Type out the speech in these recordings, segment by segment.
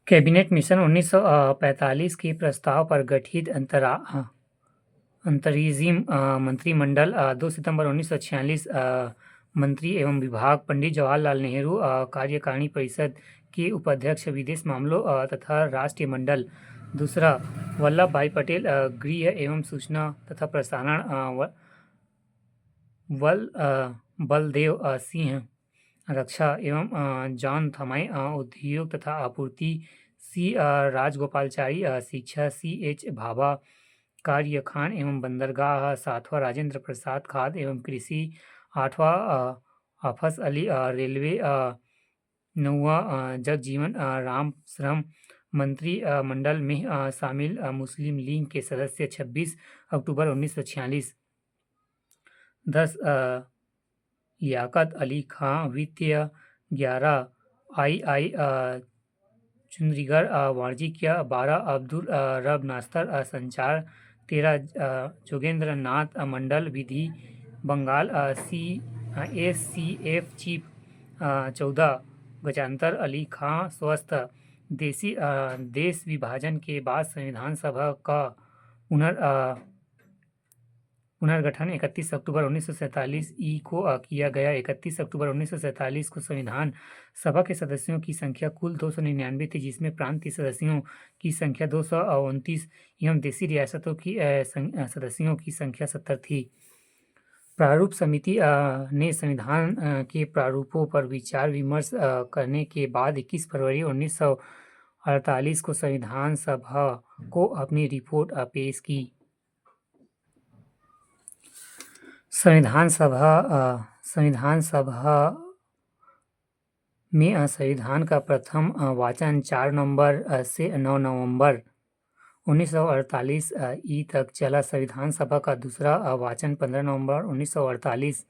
Cabinet mission 1945 के प्रस्ताव पर गठित अंतरिम मंत्रिमंडल 2 सितंबर 1946 मंत्री एवं विभाग पंडित जवाहरलाल नेहरू कार्यकारिणी परिषद के उपाध्यक्ष विदेश मामलों तथा राष्ट्रीय मंडल। दूसरा, वल्लभ भाई पटेल गृह एवं सूचना तथा प्रसारण बलदेव सिंह रक्षा एवं जॉन थमाई उद्योग तथा आपूर्ति, सी राजगोपालचारी शिक्षा, सी एच भाभा कार्य खान एवं बंदरगाह, सातवां राजेंद्र प्रसाद खाद्य एवं कृषि, आठवां हाफज अली रेलवे, नौवां जगजीवन राम श्रम मंत्री मंडल में शामिल मुस्लिम लीग के सदस्य 26 अक्टूबर 1946। 10 लियाकत अली खां वित्तीय, 11 आई चुंद्रीगर वाणिज्य, 12 अब्दुल रब नास्तर संचार, 13 जोगेंद्र नाथ मंडल विधि बंगाल SCF चीफ, 14 गजानतर अली खां स्वास्थ्य। देश विभाजन के बाद संविधान सभा का पुनर्गठन 31 अक्टूबर 1947 को किया गया। 31 अक्टूबर 1947 को संविधान सभा के सदस्यों की संख्या कुल 299 थी, जिसमें प्रांतीय सदस्यों की संख्या 229 एवं देशी रियासतों की सदस्यों की संख्या 70 थी। प्रारूप समिति ने संविधान के प्रारूपों पर विचार विमर्श करने के बाद 21 फरवरी 1948 को संविधान सभा को अपनी रिपोर्ट पेश की। संविधान सभा में संविधान का प्रथम वाचन 4 नवंबर से 9 नवंबर 1948 तक चला। संविधान सभा का दूसरा वाचन 15 नवंबर 1948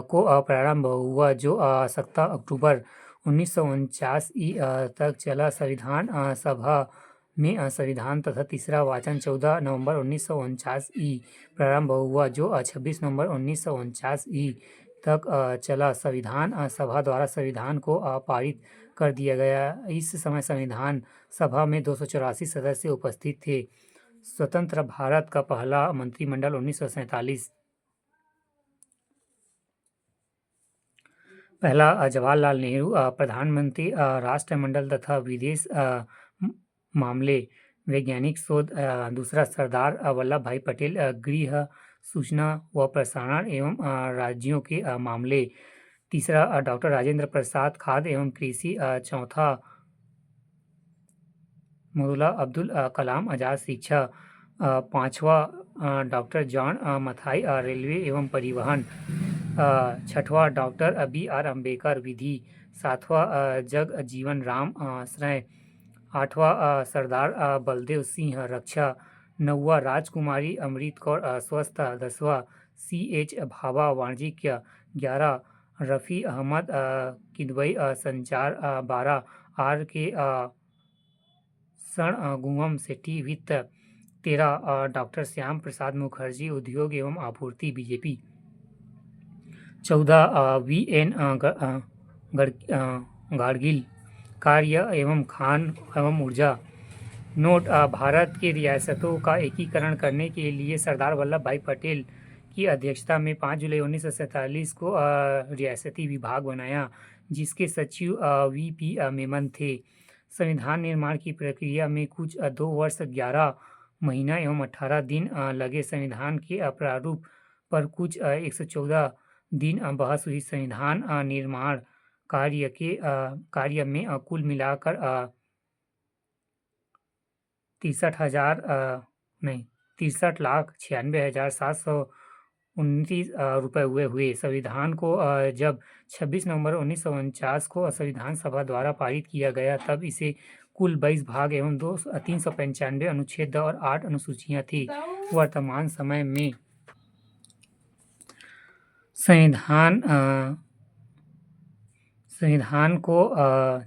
को प्रारंभ हुआ, जो 17 अक्टूबर 1949 तक चला। संविधान सभा में संविधान तथा तीसरा वाचन 14 नवंबर 1949 प्रारंभ हुआ, जो 26 नवंबर 1949 तक चला। संविधान सभा द्वारा संविधान को पारित कर दिया गया। इस समय संविधान सभा में 284 सदस्य उपस्थित थे। स्वतंत्र भारत का पहला मंत्रिमंडल 1947। पहला जवाहरलाल नेहरू प्रधानमंत्री, राष्ट्रमंडल तथा विदेश मामले वैज्ञानिक शोध। दूसरा, सरदार वल्लभ भाई पटेल गृह सूचना व प्रसारण एवं राज्यों के मामले। तीसरा, डॉक्टर राजेंद्र प्रसाद खाद्य एवं कृषि। चौथा, मौलाना अब्दुल कलाम आजाद शिक्षा। पांचवा, डॉक्टर जॉन मथाई रेलवे एवं परिवहन। छठवां, डॉक्टर BR अम्बेडकर विधि। सातवां, जगजीवन राम श्रय। आठवां, सरदार बलदेव सिंह रक्षा। नौवां, राजकुमारी अमृत कौर स्वास्थ्य। 10वां, CH भाभा वाणिज्य। 11, रफ़ी अहमद किदवई संचार। 12, RK षणमुगम सेठी वित्त। 13, डॉक्टर श्याम प्रसाद मुखर्जी उद्योग एवं आपूर्ति BJP। 14, VN गाडगिल कार्य एवं खान एवं ऊर्जा। नोट: भारत के रियासतों का एकीकरण करने के लिए सरदार वल्लभ भाई पटेल की अध्यक्षता में 5 जुलाई 1947 को रियासती विभाग बनाया, जिसके सचिव VP मेमन थे। संविधान निर्माण की प्रक्रिया में कुछ 2 वर्ष 11 महीना एवं 18 दिन लगे। संविधान के प्रारूप पर कुछ 114 दिन बहस हुई। संविधान निर्माण कार्य में कुल मिलाकर 63,96,729 रुपये हुए। संविधान को जब 26 नवंबर 1949 को संविधान सभा द्वारा पारित किया गया, तब इसे कुल 22 भाग एवं 395 अनुच्छेद और 8 अनुसूचियां थी। वर्तमान समय में संविधान को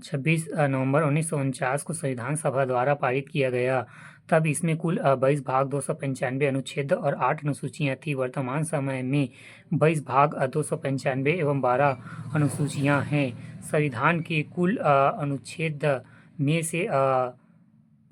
26 नवंबर 1949 को संविधान सभा द्वारा पारित किया गया, तब इसमें कुल 22 भाग 295 अनुच्छेद और 8 अनुसूचियां थी। वर्तमान समय में 22 भाग 295 एवं 12 अनुसूचियां हैं। संविधान के कुल अनुच्छेद में से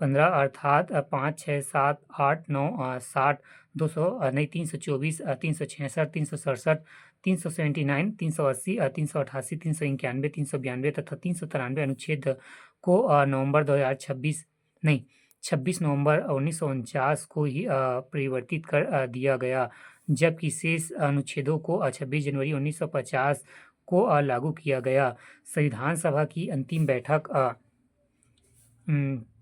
15 अर्थात 5, 6, 7, 8, 9, 60, 200 नहीं 324, 366, 367, 379, 380, 388, 391, 392 तथा 393 अनुच्छेद को नवंबर 2026 नहीं 26 नवंबर 1949 को ही परिवर्तित कर दिया गया, जबकि शेष अनुच्छेदों को 26 जनवरी 1950 को लागू किया गया। संविधान सभा की अंतिम बैठक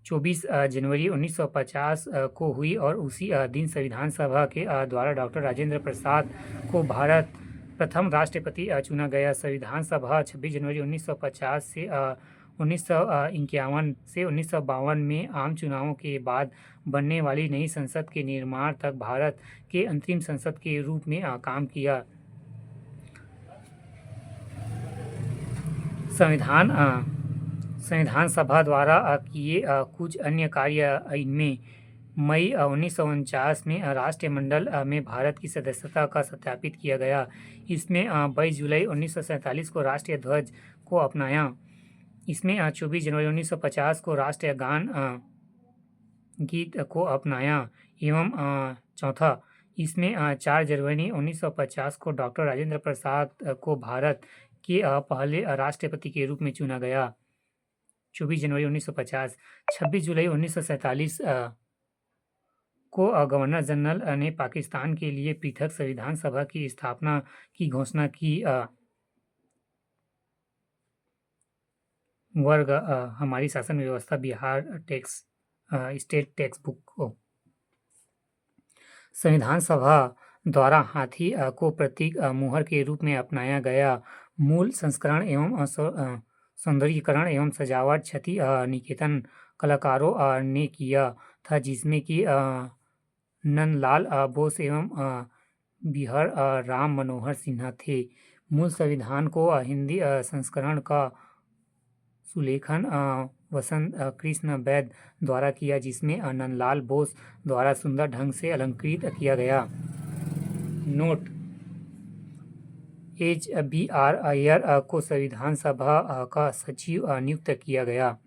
24 जनवरी 1950 को हुई और उसी दिन संविधान सभा के द्वारा डॉक्टर राजेंद्र प्रसाद को भारत प्रथम राष्ट्रपति चुना गया। संविधान सभा 26 जनवरी 1950 से 1951 से 1952 में आम चुनावों के बाद बनने वाली नई संसद के निर्माण तक भारत के अंतरिम संसद के रूप में काम किया। संविधान सभा द्वारा किए कुछ अन्य कार्य इनमें मई 1949 में राष्ट्रमंडल में भारत की सदस्यता का सत्यापित किया गया। इसमें 22 जुलाई 1947 को राष्ट्रीय ध्वज को अपनाया। इसमें 24 जनवरी 1950 को राष्ट्रीय गान गीत को अपनाया एवं चौथा इसमें 4 जनवरी 1950 को डॉक्टर राजेंद्र प्रसाद को भारत के पहले राष्ट्रपति के रूप में चुना गया। 24 जनवरी 1950, 26 जुलाई 1947 को गवर्नर जनरल ने पाकिस्तान के लिए पृथक संविधान सभा की स्थापना की घोषणा की। वर्ग हमारी शासन व्यवस्था Bihar text state text book को संविधान सभा द्वारा हाथी को प्रतीक मुहर के रूप में अपनाया गया। मूल संस्करण एवं सौंदर्यीकरण एवं सजावट क्षति निकेतन कलाकारों ने किया था, जिसमें कि नंदलाल बोस एवं बिहार राम मनोहर सिन्हा थे। मूल संविधान को हिंदी संस्करण का सुलेखन वसंत कृष्ण वैद द्वारा किया, जिसमें नंदलाल बोस द्वारा सुंदर ढंग से अलंकृत किया गया। नोट: HBR अय्यर को संविधान सभा का सचिव नियुक्त किया गया।